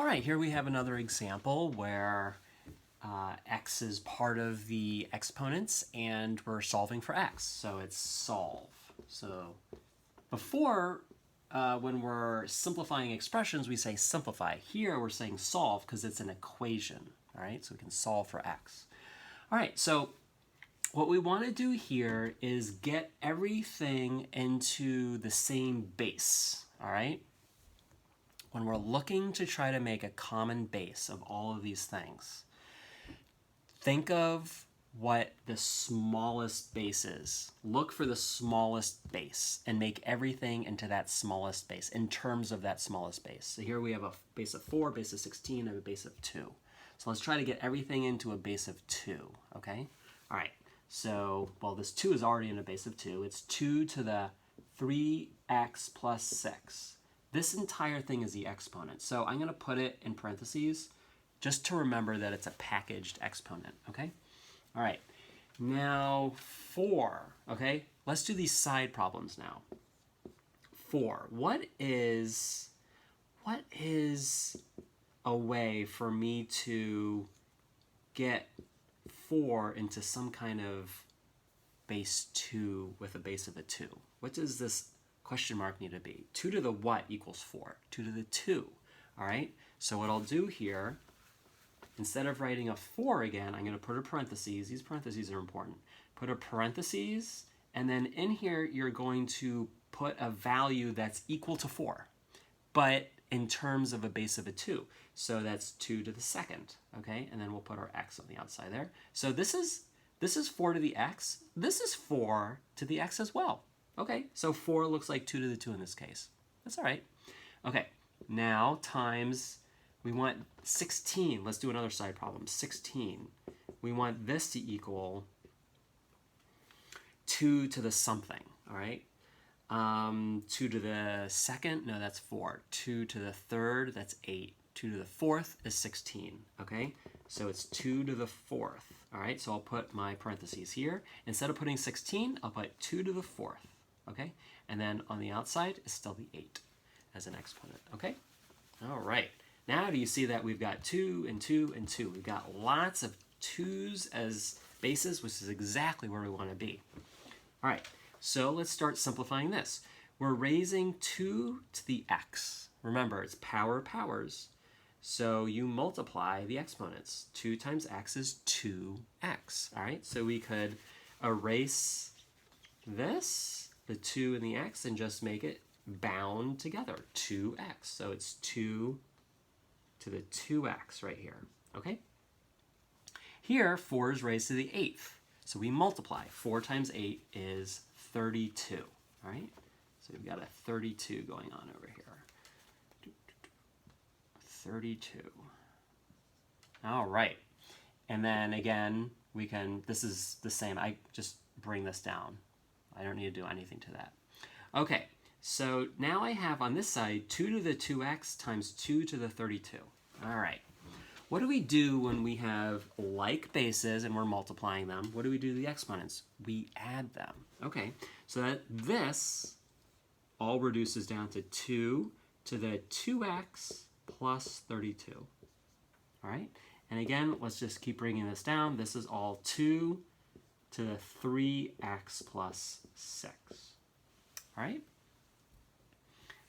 All right, here we have another example where x is part of the exponents and we're solving for x. So it's solve. So before, when we're simplifying expressions, we say simplify. Here we're saying solve because it's an equation. All right, so we can solve for x. All right, so what we want to do here is get everything into the same base. All right. When we're looking to try to make a common base of all of these things, think of what the smallest base is. Look for the smallest base and make everything into that smallest base in terms of that smallest base. So here we have a base of 4, base of 16, and a base of 2. So let's try to get everything into a base of 2, okay? All right, so, well, this 2 is already in a base of 2. It's 2 to the 3x plus 6. This entire thing is the exponent. So I'm going to put it in parentheses just to remember that it's a packaged exponent, okay? All right, now 4, okay? Let's do these side problems now. 4, what is a way for me to get 4 into some kind of base 2 with a base of a 2? What does this question mark need to be? 2 to the what equals 4? 2 to the 2, all right? So what I'll do here, instead of writing a 4 again, I'm going to put a parentheses. These parentheses are important. Put a parentheses, and then in here you're going to put a value that's equal to 4, but in terms of a base of a 2. So that's 2 to the second, okay? And then we'll put our x on the outside there. So this is 4 to the x. This is 4 to the x as well. Okay, so 4 looks like 2 to the 2 in this case. That's all right. Okay, now times, we want 16. Let's do another side problem. 16. We want this to equal 2 to the something, all right? 2 to the second, no, that's 4. 2 to the third, that's 8. 2 to the fourth is 16, okay? So it's 2 to the fourth, all right? So I'll put my parentheses here. Instead of putting 16, I'll put 2 to the fourth, okay? And then on the outside is still the 8 as an exponent, okay? All right. Now do you see that we've got 2 and 2 and 2? We've got lots of 2's as bases, which is exactly where we want to be. All right. So let's start simplifying this. We're raising 2 to the x. Remember, it's power powers. So you multiply the exponents. 2 times x is 2x. All right, so we could erase this, the 2 and the x, and just make it bound together, 2x. So it's 2 to the 2x right here, okay? Here, 4 is raised to the 8th. So we multiply. 4 times 8 is 32, all right? So we've got a 32 going on over here. 32. All right. And then again, we can, this is the same. I just bring this down. I don't need to do anything to that. Okay, so now I have on this side 2 to the 2x times 2 to the 32. All right. What do we do when we have like bases and we're multiplying them? What do we do to the exponents? We add them. Okay, so that this all reduces down to 2 to the 2x plus 32. All right, and again, let's just keep bringing this down. This is all 2 to the 3x plus 6. All right.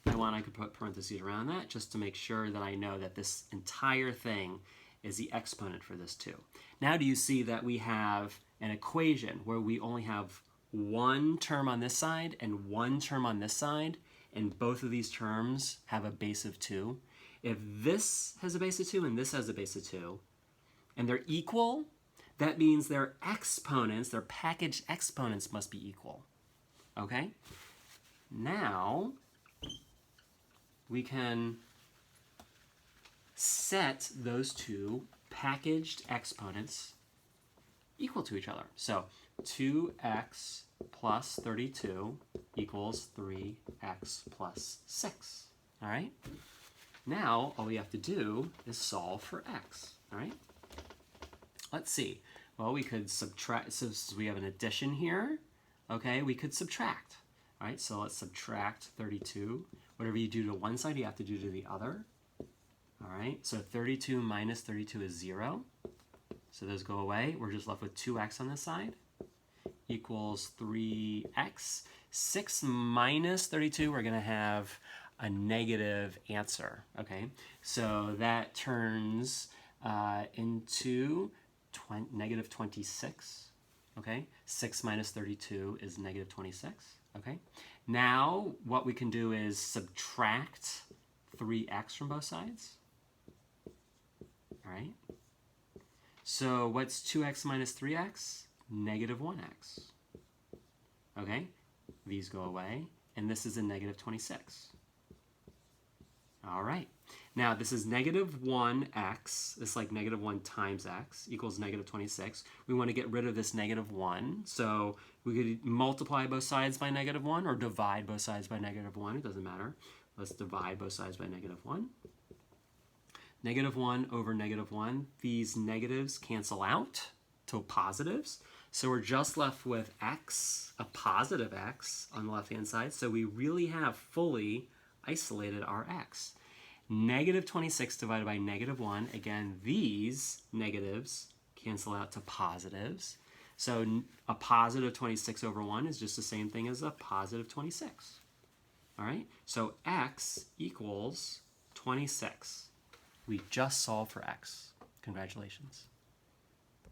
If I want, I could put parentheses around that just to make sure that I know that this entire thing is the exponent for this 2. Now do you see that we have an equation where we only have one term on this side and one term on this side, and both of these terms have a base of 2? If this has a base of 2 and this has a base of 2, and they're equal, that means their exponents, their packaged exponents must be equal, okay? Now, we can set those two packaged exponents equal to each other. So 2x plus 32 equals 3x plus 6, all right? Now, all we have to do is solve for x, all right? Let's see. Well, we could subtract, so we have an addition here, okay? We could subtract, all right? So let's subtract 32. Whatever you do to one side, you have to do to the other, All right, so 32 minus 32 is 0. So those go away. We're just left with 2x on this side equals 3x. 6 minus 32, we're going to have a negative answer. Okay, so that turns into negative 26. Okay, 6 minus 32 is negative 26. Okay, now what we can do is subtract 3x from both sides. All right, so what's 2x minus 3x? Negative 1x. Okay, these go away, and this is a negative 26. All right, now this is negative 1x, it's like negative 1 times x equals negative 26. We want to get rid of this negative 1, so we could multiply both sides by negative 1 or divide both sides by negative 1, it doesn't matter. Let's divide both sides by negative 1. Negative 1 over negative 1, these negatives cancel out to positives. So we're just left with x, a positive x on the left-hand side. So we really have fully isolated our x. Negative 26 divided by negative 1, again, these negatives cancel out to positives. So a positive 26 over 1 is just the same thing as a positive 26. All right, so x equals 26. We just solved for x. Congratulations.